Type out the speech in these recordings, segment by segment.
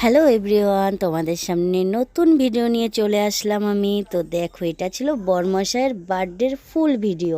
Hello everyone, তোমাদের সামনে নতুন ভিডিও নিয়ে চলে আসলাম আমি। তো দেখো, এটা ছিল বরমশাইয়ের বার্থডের ফুল ভিডিও।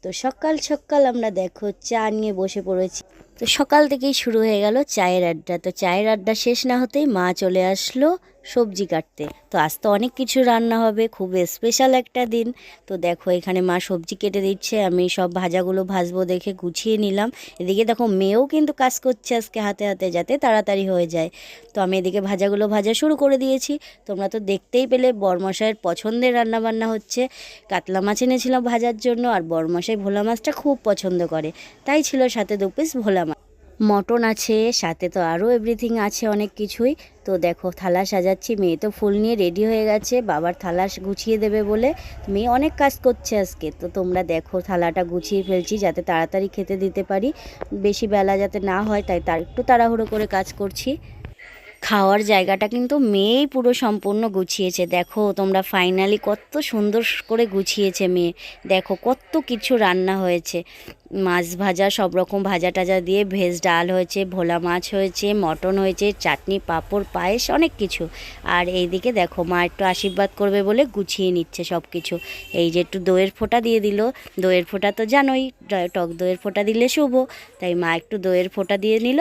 তো সকাল সকাল আমরা দেখো চা নিয়ে বসে পড়েছি। তো সকাল থেকেই শুরু হয়ে গেল চায়ের আড্ডা। তো চায়ের আড্ডা শেষ না হতেই মা চলে আসলো সবজি কাটতে। তো আজ তো অনেক কিছু রান্না হবে, খুব স্পেশাল একটা দিন। তো দেখো এখানে মা সবজি কেটে দিচ্ছে, আমি সব ভাজাগুলো ভাজবো দেখে গুছিয়ে নিলাম। এদিকে দেখো মেয়েও কিন্তু কাজ করছে আজকে হাতে হাতে, যাতে তাড়াতাড়ি হয়ে যায়। তো আমি এদিকে ভাজাগুলো ভাজা শুরু করে দিয়েছি। তোমরা তো দেখতেই পেলে বরমশাইয়ের পছন্দের রান্না বান্না হচ্ছে। কাতলা মাছ এনেছিলাম ভাজার জন্য, আর বরমশাই ভোলা মাছটা খুব পছন্দ করে, তাই ছিল সাথে 2 পিস ভোলা মাছ। মটন আছে সাথে, তো আরও এভরিথিং আছে অনেক কিছুই। তো দেখো থালা সাজাচ্ছি, মেয়ে তো ফুল নিয়ে রেডি হয়ে গেছে বাবার থালা গুছিয়ে দেবে বলে। মেয়ে অনেক কাজ করছে আজকে। তো তোমরা দেখো থালাটা গুছিয়ে ফেলছি যাতে তাড়াতাড়ি খেতে দিতে পারি, বেশি বেলা যাতে না হয়, তাই একটু তাড়াহুড়ো করে কাজ করছি। খাওয়ার জায়গাটা কিন্তু মেয়েই পুরো সম্পূর্ণ গুছিয়েছে। দেখো তোমরা ফাইনালি কত সুন্দর করে গুছিয়েছে মেয়ে। দেখো কত কিছু রান্না হয়েছে, মাছ ভাজা, সব রকম ভাজা টাজা দিয়ে, ভেজ ডাল হয়েছে, ভোলা মাছ হয়েছে, মটন হয়েছে, চাটনি, পাঁপড়, পায়েস, অনেক কিছু। আর এইদিকে দেখো মা একটু আশীর্বাদ করবে বলে গুছিয়ে নিচ্ছে সব কিছু। এই যে একটু দইয়ের ফোঁটা দিয়ে দিল। দইয়ের ফোঁটা তো জানোই, টক দইয়ের ফোঁটা দিলে শুভ, তাই মা একটু দইয়ের ফোঁটা দিয়ে নিল।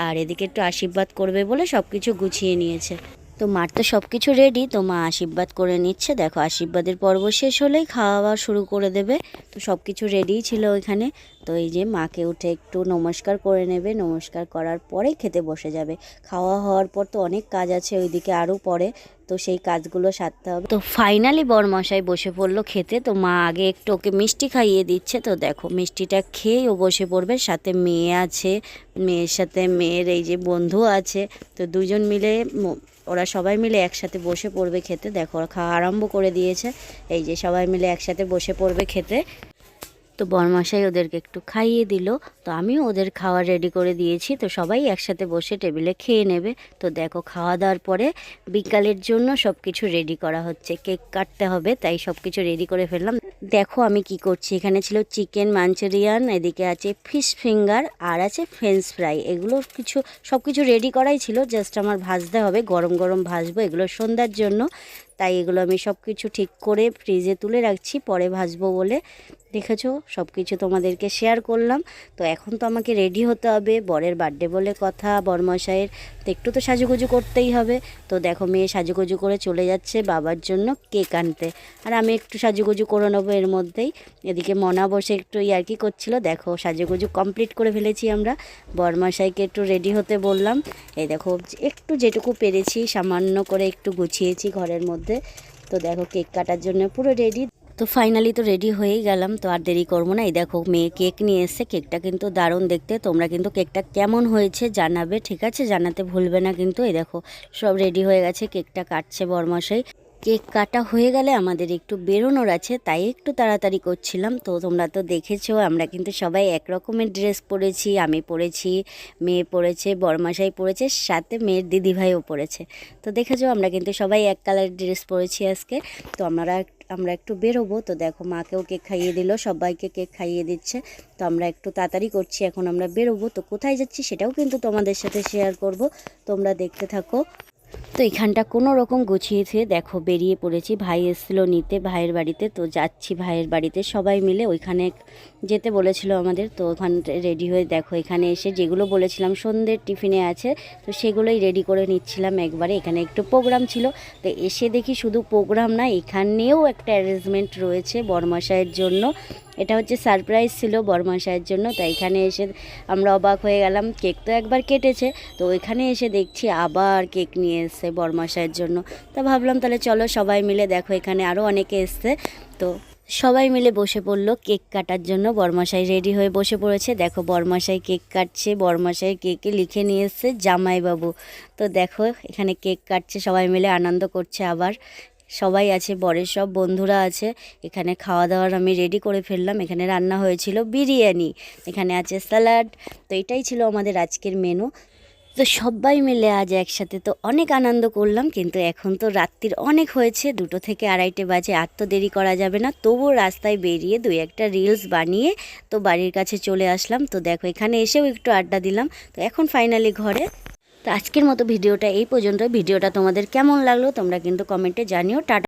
আর এদিকে একটু আশীর্বাদ করবে বলে সব কিছু গুছিয়ে নিয়েছে। তো মার তো সব কিছু রেডি, তো মা আশীর্বাদ করে নিচ্ছে। দেখো আশীর্বাদের পর্ব শেষ হলেই খাওয়া শুরু করে দেবে। তো সব কিছু রেডিই ছিল ওইখানে। তো এই যে মাকে উঠে একটু নমস্কার করে নেবে, নমস্কার করার পরে খেতে বসে যাবে। খাওয়া হওয়ার পর তো অনেক কাজ আছে ওইদিকে আরও পরে, তো সেই কাজগুলো সারতে হবে। তো ফাইনালি বরমশাই বসে পড়লো খেতে। তো মা আগে একটু ওকে মিষ্টি খাইয়ে দিচ্ছে। তো দেখো মিষ্টিটা খেয়েই ও বসে পড়বে, সাথে মেয়ে আছে, মেয়ের সাথে মেয়ের এই যে বন্ধু আছে। তো দুজন মিলে ওরা সবাই মিলে একসাথে বসে পড়বে খেতে। দেখো ওরা খাওয়া আরম্ভ করে দিয়েছে, এই যে সবাই মিলে একসাথে বসে পড়বে খেতে। তো বরমশাই ওদেরকে একটু খাইয়ে দিল, তো আমিও ওদের খাওয়া রেডি করে দিয়েছি। তো সবাই একসাথে বসে টেবিলে খেয়ে নেবে। তো দেখো খাওয়া দাওয়ার পরে বিকালের জন্য সব কিছু রেডি করা হচ্ছে, কেক কাটতে হবে, তাই সব কিছু রেডি করে ফেললাম। দেখো আমি কি করছি, এখানে ছিল চিকেন মাঞ্চুরিয়ান, এদিকে আছে ফিশ ফিঙ্গার, আর আছে ফ্রেঞ্চ ফ্রাই। এগুলো সব কিছু রেডি করাই ছিল, জাস্ট আমার ভাজতে হবে, গরম গরম ভাজবো এগুলো সন্ধ্যার জন্য। তাই এগুলো আমি সব কিছু ঠিক করে ফ্রিজে তুলে রাখছি, পরে ভাজবো বলে। দেখেছো সব কিছু তোমাদেরকে শেয়ার করলাম। তো এখন তো আমাকে রেডি হতে হবে, বরের বার্থডে বলে কথা, বরমশাইয়ের, তো একটু তো সাজুগুজু করতেই হবে। তো দেখো মেয়ে সাজুগুজু করে চলে যাচ্ছে বাবার জন্য কেক আনতে, আর আমি একটু সাজুগুজু করে নেবো এর মধ্যেই। এদিকে মনা বসে একটু ইয়ার্কি করছিল। দেখো সাজুগুজু কমপ্লিট করে ফেলেছি আমরা, বরমশাইকে একটু রেডি হতে বললাম। এই দেখো একটু যেটুকু পেরেছি সামান্য করে একটু গুছিয়েছি ঘরের মধ্যে। তো দেখো কেক কাটার জন্য পুরো রেডি। তো ফাইনালি তো রেডি হয়েই গেলাম, তো আর দেরি করবো না। এই দেখো মেয়ে কেক নিয়ে এসছে, কেকটা কিন্তু দারুণ দেখতে। তোমরা কিন্তু কেকটা কেমন হয়েছে জানাবে, ঠিক আছে? জানাতে ভুলবে না কিন্তু। এই দেখো সব রেডি হয়ে গেছে, কেকটা কাটছে বরমশাই। কেক কাটা হয়ে গেলে আমাদের একটু বেরোনোর আছে, তাই একটু তাড়াতাড়ি করছিলাম। তো তোমরা তো দেখেছো আমরা কিন্তু সবাই এক রকমের ড্রেস পরেছি, আমি পরেছি, মেয়ে পরেছে, বরমশাই পরেছে, সাথে মেয়ের দিদিভাইও পরেছে। তো দেখেছো আমরা কিন্তু সবাই এক কালার ড্রেস পরেছি আজকে। তো আমরা একটু বেরোবো। তো দেখো মাকেও কেক খাইয়ে দিল, সবাইকে কেক খাইয়ে দিচ্ছে। তো আমরা একটু তাড়াতাড়ি করছি, এখন আমরা বেরোবো। তো কোথায় যাচ্ছি সেটাও কিন্তু তোমাদের সাথে শেয়ার করব, তোমরা দেখতে থাকো। তো এখানটা কোনো রকম গুছিয়েছে, দেখো বেরিয়ে পড়েছি। ভাই এসেছিলো নিতে ভাইয়ের বাড়িতে, তো যাচ্ছি ভাইয়ের বাড়িতে সবাই মিলে। ওইখানে যেতে বলেছিল আমাদের, তো ওখান রেডি হয়ে দেখো এখানে এসে যেগুলো বলেছিলাম সন্ধ্যের টিফিনে আছে, তো সেগুলোই রেডি করে নিচ্ছিলাম একবারে। এখানে একটু প্রোগ্রাম ছিল, তো এসে দেখি শুধু প্রোগ্রাম না, এখানেও একটা অ্যারেঞ্জমেন্ট রয়েছে বরমশাইয়ের জন্য। এটা হচ্ছে সারপ্রাইজ ছিল বরমশাইয়ের জন্য। তাই এখানে এসে আমরা অবাক হয়ে গেলাম। কেক তো একবার কেটেছে, তো এখানে এসে দেখছি আবার কেক নিয়ে এসছে বরমশাইয়ের জন্য। তা ভাবলাম তাহলে চলো সবাই মিলে, দেখো এখানে আরও অনেকে এসছে, তো সবাই মিলে বসে পড়লো কেক কাটার জন্য। বরমশাই রেডি হয়ে বসে পড়েছে, দেখো বরমশাই কেক কাটছে, বরমশাই কেকে লিখে নিয়ে এসছে জামাইবাবু। তো দেখো এখানে কেক কাটছে, সবাই মিলে আনন্দ করছে। আবার সবাই আছে, বরের সব বন্ধুরা আছে। এখানে খাওয়া দাওয়ার আমি রেডি করে ফেললাম। এখানে রান্না হয়েছিল বিরিয়ানি, এখানে আছে স্যালাড। তো এটাই ছিল আমাদের আজকের মেনু। তো সবাই মিলে আজ একসাথে তো অনেক আনন্দ করলাম। কিন্তু এখন তো রাত্রির অনেক হয়েছে, 2টো থেকে 2:30 বাজে, আর তো দেরি করা যাবে না। তবুও রাস্তায় বেরিয়ে 2-একটা রিলস বানিয়ে তো বাড়ির কাছে চলে আসলাম। তো দেখো এখানে এসেও একটু আড্ডা দিলাম। তো এখন ফাইনালি ঘরে। তো আজকের মতো ভিডিওটা এই পর্যন্ত। ভিডিওটা তোমাদের কেমন লাগলো তোমরা কিন্তু কমেন্টে জানিও। টাটা।